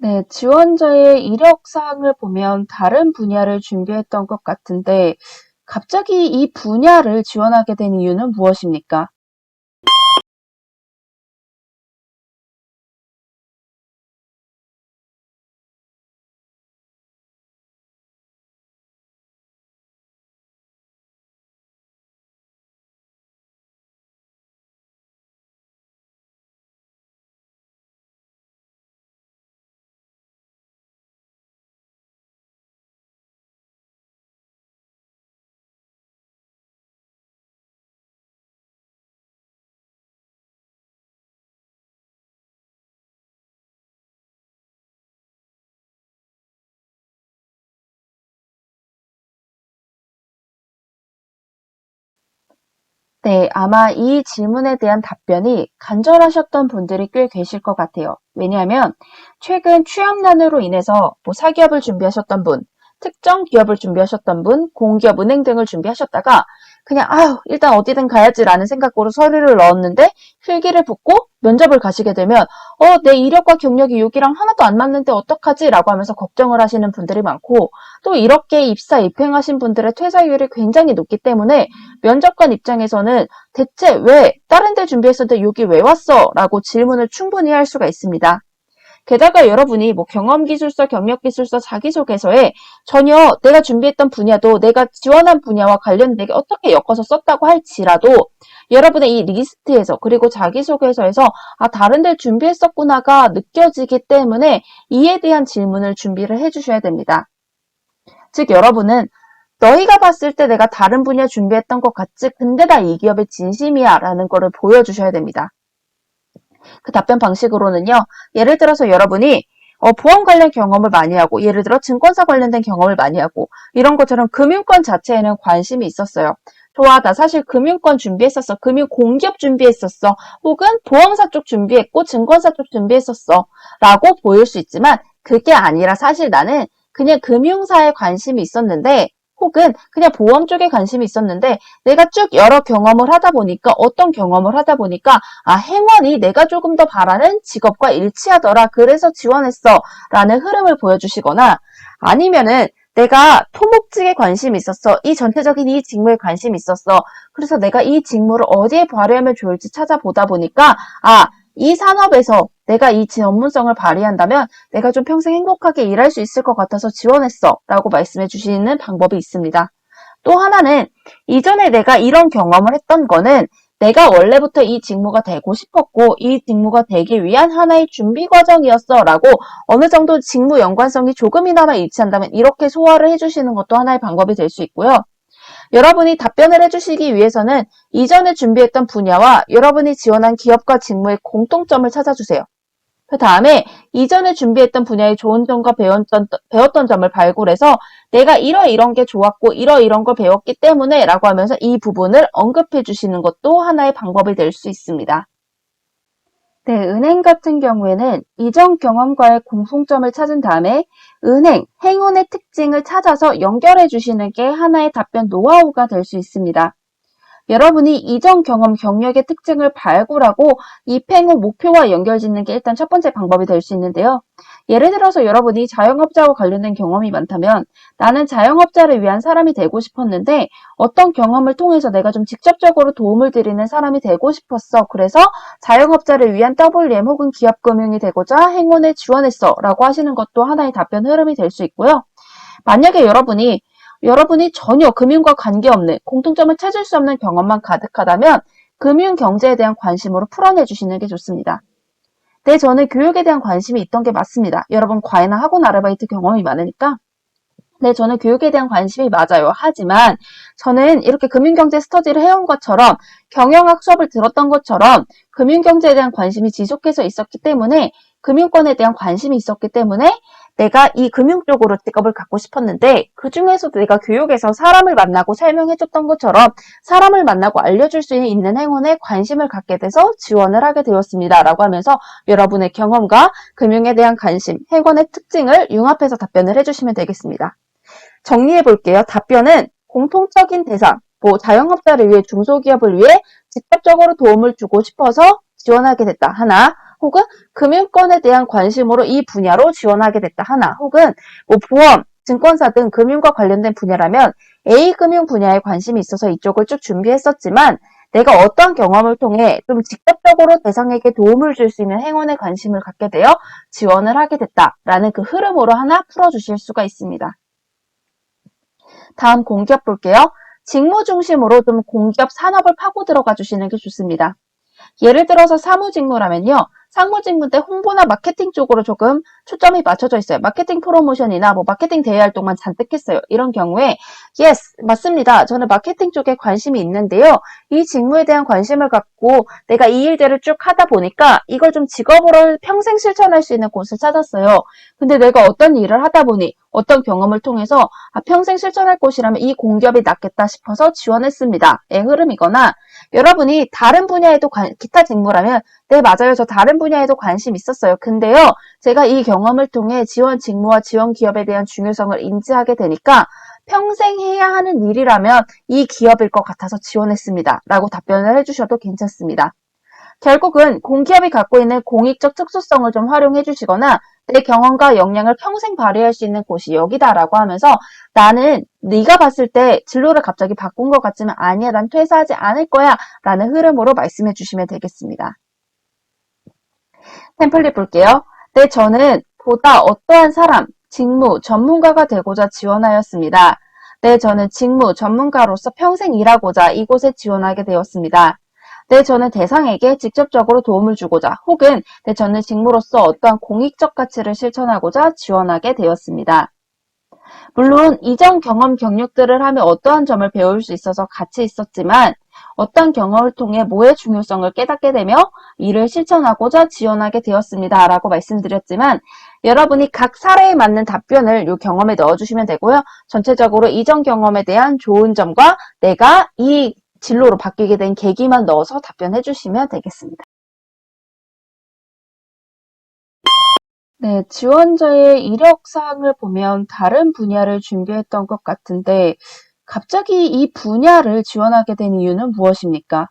네, 지원자의 이력사항을 보면 다른 분야를 준비했던 것 같은데, 갑자기 이 분야를 지원하게 된 이유는 무엇입니까? 네, 아마 이 질문에 대한 답변이 간절하셨던 분들이 꽤 계실 것 같아요. 왜냐하면 최근 취업난으로 인해서 사기업을 준비하셨던 분, 특정 기업을 준비하셨던 분, 공기업, 은행 등을 준비하셨다가 그냥 아유 일단 어디든 가야지라는 생각으로 서류를 넣었는데 필기를 붙고 면접을 가시게 되면 내 이력과 경력이 여기랑 하나도 안 맞는데 어떡하지? 라고 하면서 걱정을 하시는 분들이 많고 또 이렇게 입사 입행하신 분들의 퇴사율이 굉장히 높기 때문에 면접관 입장에서는 대체 왜 다른 데 준비했었는데 여기 왜 왔어? 라고 질문을 충분히 할 수가 있습니다. 게다가 여러분이 경험기술서, 경력기술서, 자기소개서에 전혀 내가 준비했던 분야도 내가 지원한 분야와 관련되게 어떻게 엮어서 썼다고 할지라도 여러분의 이 리스트에서 그리고 자기소개서에서 다른 데 준비했었구나가 느껴지기 때문에 이에 대한 질문을 준비를 해주셔야 됩니다. 즉 여러분은 너희가 봤을 때 내가 다른 분야 준비했던 것 같지? 근데 나 이 기업의 진심이야 라는 거를 보여주셔야 됩니다. 그 답변 방식으로는요. 예를 들어서 여러분이 보험 관련 경험을 많이 하고 예를 들어 증권사 관련된 경험을 많이 하고 이런 것처럼 금융권 자체에는 관심이 있었어요. 좋아, 나 사실 금융권 준비했었어. 금융 공기업 준비했었어. 혹은 보험사 쪽 준비했고 증권사 쪽 준비했었어. 라고 보일 수 있지만 그게 아니라 사실 나는 그냥 금융사에 관심이 있었는데 혹은 그냥 보험 쪽에 관심이 있었는데 내가 쭉 여러 경험을 하다 보니까 어떤 경험을 하다 보니까 행원이 내가 조금 더 바라는 직업과 일치하더라. 그래서 지원했어. 라는 흐름을 보여주시거나 아니면은 내가 토목직에 관심이 있었어. 이 전체적인 이 직무에 관심이 있었어. 그래서 내가 이 직무를 어디에 발휘하면 좋을지 찾아보다 보니까 이 산업에서 내가 이 전문성을 발휘한다면 내가 좀 평생 행복하게 일할 수 있을 것 같아서 지원했어. 라고 말씀해 주시는 방법이 있습니다. 또 하나는 이전에 내가 이런 경험을 했던 거는 내가 원래부터 이 직무가 되고 싶었고 이 직무가 되기 위한 하나의 준비 과정이었어 라고 어느 정도 직무 연관성이 조금이나마 일치한다면 이렇게 소화를 해주시는 것도 하나의 방법이 될 수 있고요. 여러분이 답변을 해주시기 위해서는 이전에 준비했던 분야와 여러분이 지원한 기업과 직무의 공통점을 찾아주세요. 그 다음에 이전에 준비했던 분야의 좋은 점과 배웠던 점을 발굴해서 내가 이런 게 좋았고 이런 걸 배웠기 때문에 라고 하면서 이 부분을 언급해 주시는 것도 하나의 방법이 될 수 있습니다. 네, 은행 같은 경우에는 이전 경험과의 공통점을 찾은 다음에 행운의 특징을 찾아서 연결해 주시는 게 하나의 답변 노하우가 될 수 있습니다. 여러분이 이전 경험, 경력의 특징을 발굴하고 입행 후 목표와 연결짓는 게 일단 첫 번째 방법이 될 수 있는데요. 예를 들어서 여러분이 자영업자와 관련된 경험이 많다면 나는 자영업자를 위한 사람이 되고 싶었는데 어떤 경험을 통해서 내가 좀 직접적으로 도움을 드리는 사람이 되고 싶었어. 그래서 자영업자를 위한 WM 혹은 기업금융이 되고자 행운을 지원했어. 라고 하시는 것도 하나의 답변 흐름이 될 수 있고요. 만약에 여러분이 전혀 금융과 관계없는 공통점을 찾을 수 없는 경험만 가득하다면 금융 경제에 대한 관심으로 풀어내 주시는 게 좋습니다. 네, 저는 교육에 대한 관심이 있던 게 맞습니다. 여러분 과외나 학원 아르바이트 경험이 많으니까 네, 저는 교육에 대한 관심이 맞아요. 하지만 저는 이렇게 금융경제 스터디를 해온 것처럼 경영학 수업을 들었던 것처럼 금융경제에 대한 관심이 지속해서 있었기 때문에 금융권에 대한 관심이 있었기 때문에 내가 이 금융 쪽으로 직업을 갖고 싶었는데 그 중에서도 내가 교육에서 사람을 만나고 설명해줬던 것처럼 사람을 만나고 알려줄 수 있는 행운에 관심을 갖게 돼서 지원을 하게 되었습니다. 라고 하면서 여러분의 경험과 금융에 대한 관심, 행운의 특징을 융합해서 답변을 해주시면 되겠습니다. 정리해 볼게요. 답변은 공통적인 대상, 자영업자를 위해 중소기업을 위해 직접적으로 도움을 주고 싶어서 지원하게 됐다. 하나, 혹은 금융권에 대한 관심으로 이 분야로 지원하게 됐다 하나, 혹은 뭐 보험, 증권사 등 금융과 관련된 분야라면 A 금융 분야에 관심이 있어서 이쪽을 쭉 준비했었지만 내가 어떠한 경험을 통해 좀 직접적으로 대상에게 도움을 줄 수 있는 행원에 관심을 갖게 되어 지원을 하게 됐다라는 그 흐름으로 하나 풀어주실 수가 있습니다. 다음 공기업 볼게요. 직무 중심으로 좀 공기업 산업을 파고 들어가 주시는 게 좋습니다. 예를 들어서 사무직무라면요. 상무직무 때 홍보나 마케팅 쪽으로 조금 초점이 맞춰져 있어요. 마케팅 프로모션이나 뭐 마케팅 대외 활동만 잔뜩 했어요. 이런 경우에 yes, 맞습니다. 저는 마케팅 쪽에 관심이 있는데요. 이 직무에 대한 관심을 갖고 내가 이 일들을 쭉 하다 보니까 이걸 좀 직업으로 평생 실천할 수 있는 곳을 찾았어요. 근데 내가 어떤 일을 하다 보니 어떤 경험을 통해서 평생 실천할 곳이라면 이 공기업이 낫겠다 싶어서 지원했습니다. 의 흐름이거나 여러분이 다른 분야에도 기타 직무라면 네, 맞아요. 저 다른 분야에도 관심 있었어요. 근데요, 제가 이 경험을 통해 지원 직무와 지원 기업에 대한 중요성을 인지하게 되니까 평생 해야 하는 일이라면 이 기업일 것 같아서 지원했습니다. 라고 답변을 해주셔도 괜찮습니다. 결국은 공기업이 갖고 있는 공익적 특수성을 좀 활용해 주시거나 내 경험과 역량을 평생 발휘할 수 있는 곳이 여기다라고 하면서 나는 네가 봤을 때 진로를 갑자기 바꾼 것 같지만 아니야, 난 퇴사하지 않을 거야 라는 흐름으로 말씀해 주시면 되겠습니다. 템플릿 볼게요. 네, 저는 보다 어떠한 사람, 직무, 전문가가 되고자 지원하였습니다. 네, 저는 직무, 전문가로서 평생 일하고자 이곳에 지원하게 되었습니다. 네, 저는 대상에게 직접적으로 도움을 주고자 혹은 네, 저는 직무로서 어떠한 공익적 가치를 실천하고자 지원하게 되었습니다. 물론 이전 경험 경력들을 하며 어떠한 점을 배울 수 있어서 가치 있었지만 어떤 경험을 통해 뭐의 중요성을 깨닫게 되며 이를 실천하고자 지원하게 되었습니다. 라고 말씀드렸지만 여러분이 각 사례에 맞는 답변을 이 경험에 넣어주시면 되고요. 전체적으로 이전 경험에 대한 좋은 점과 내가 이 진로로 바뀌게 된 계기만 넣어서 답변해 주시면 되겠습니다. 네, 지원자의 이력사항을 보면 다른 분야를 준비했던 것 같은데 갑자기 이 분야를 지원하게 된 이유는 무엇입니까?